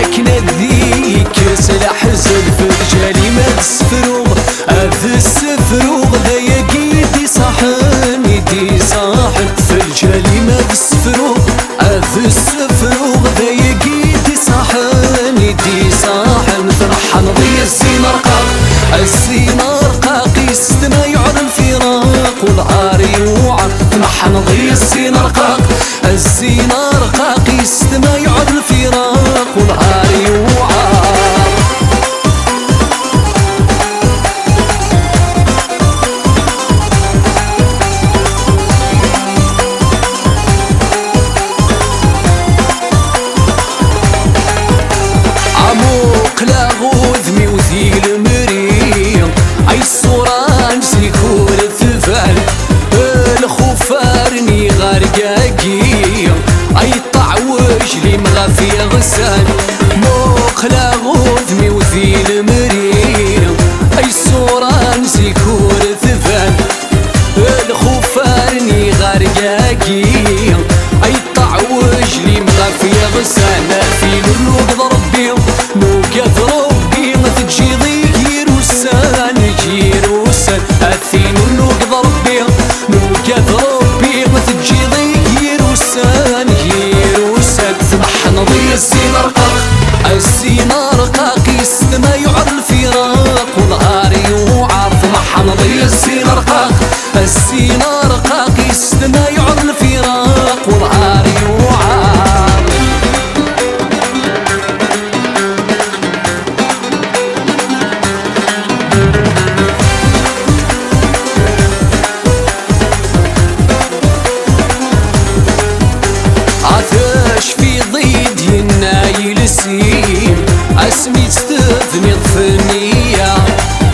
أكنا ذيك سلاح زلف رجالي ما تسفروغ هذا السفروغ ذا يدي صاحن يدي صاحن في الجالي ما تسفروغ هذا السفروغ ذا يدي صاحن يدي صاحن فرحان ضي الزين رقاق الزين رقاق يستمع على الفراق والعاري وعر فرحان ضي الزين رقاق الزين رقاق يستمع على الفراق والعاري وعر عموق لا غوذمي وذي المريم اي الصوران سيكون الثفال الخفارني غارقاقيم اي طعوش لي مغافي غسان موق لا غوذمي وذي المريم اي الصوران سيكون الثفال الخفارني غارقاقيم اي طعوش لي مغافي غسان في نوق ربي نوقف ربي ما تجي ضيق يروسان يروسان اثين نوقف ربي نوقف ربي ما تجي ضيق يروسان يروسان سمحنا ضي الزين رقاق الزين رقاق يستمع على الفراق والعاري وعار سمحنا ضي الزين رقاق الزين رقاق يستمع على الفراق والعاري وعار عطاش في ضيد ينايل السيم اسمي تستثني الثنية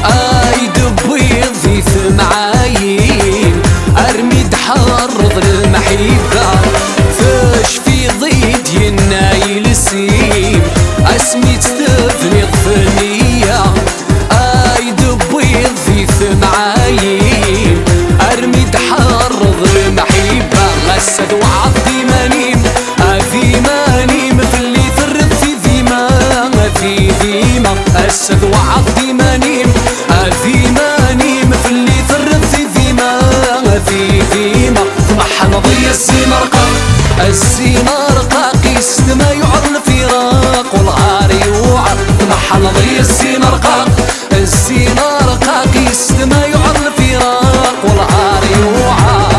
اي دبيض في ثمعايين ارمي تحرض للمحبة فاش في ضيد ينايل السيم اسمي تستثني الثنية اي دبيض في ثمعايين ارمي تحرض للمحبة غسد وعضي مانيم في مانيم في اللي ثرد في ذيما في ذيما اسد وعضي مانيم في مانيم في اللي ثرد في ذيما في ذيما سمحنا ضي الزين رقاق الزين رقاق يستمع على الفراق والعاري وعر سمحنا ضي الزين رقاق الزين رقاق يستمع على الفراق والعاري وعر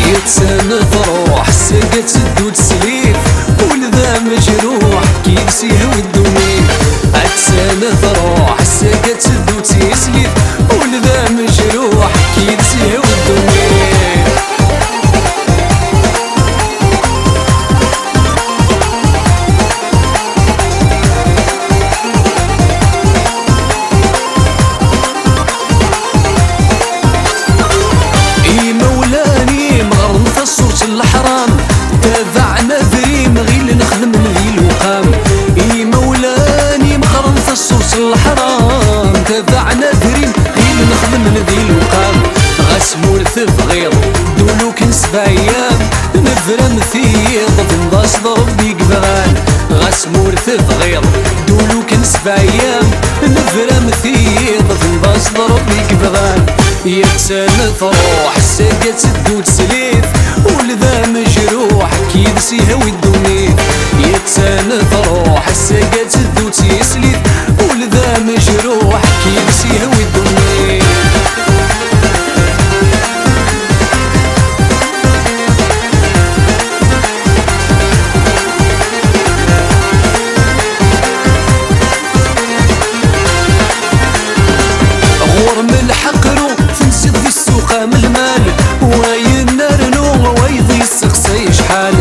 يتسنى فروح سقت سدود سليف ولذا مجروح كيس يهوي الدنيا اتسنى فروح سقت سدود سليف ولذا مجروح كيس يهوي الدنيا الحرام تابعنا ذريم غيل نخدم ذي الوقام اي مولاني مخرنص الصوص الحرام تابعنا ذريم غيل نخدم ذي الوقام غسمور ثفغيض دولو كنسف ايام نفرم فيض تنضاس ضربي قبغان غسمور ثفغيض دولو كنسف ايام نفرم فيض تنضاس ضربي قبغان يتسنى فروح سقت سدود سليف ولذا مجروح كيبس يهوي الدنيا يتسنى فروح سقت سدود سليف ولذا مجروح كيبس يهوي الدنيا غور من الحقرو تنسد في السوق من المال وين نرنو ويضي السقسي شحال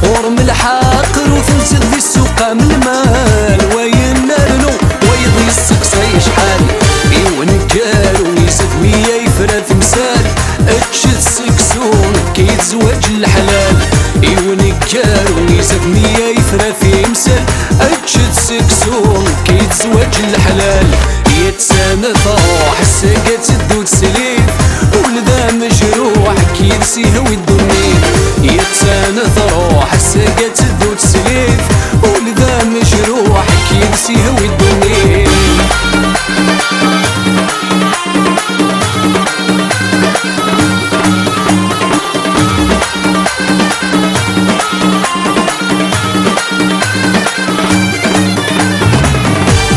غور من الحقرو تنسد في السوق من المال وين نرنو ويضي السقسي شحال ايوا نكارو يسد مية يفرى تمثال اتشد سكسون كيتزوج الحلال ايوا نكارو يسد مية يفرى تمثال شد سكسون كيتزواج الحلال يتساند روح الساقة تدو تسليف ولدا مجروح كيلسيه ويدوني يتساند روح الساقة تدو تسليف ولدا مجروح كيلسيه ويدوني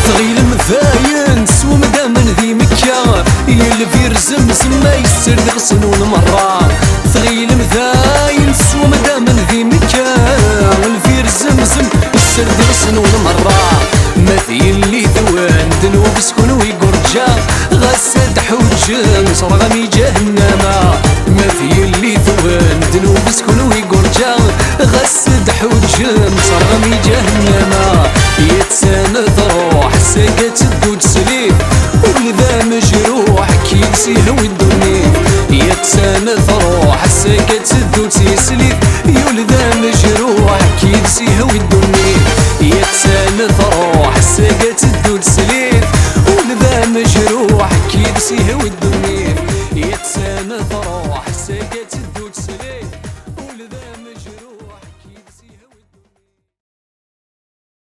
ثغيل مثاين سو مدامن ذي مكة يلفير زمزم ما يسر ذي غسنون مرة ثغيل مثاين سو مدامن ذي مكة يلفير زمزم يسر ذي غسنون مرة ما في اللي ذوان ذنوب سكون ويقرجا غسد حوجن صرغمي جهنما ما في اللي ذوان ذنوب سكون ويقرجا غسد حوجن صرغمي جهنما يتساند روح الساقة تدو تسليف ولذا مجروح كيلسيه ويدوني يتساند روح الساقة تدو تسليف ولذا مجروح كيلسيه ويدوني يتساند روح الساقة تدو تسليف ولذا مجروح كيلسيه ويدوني يتساند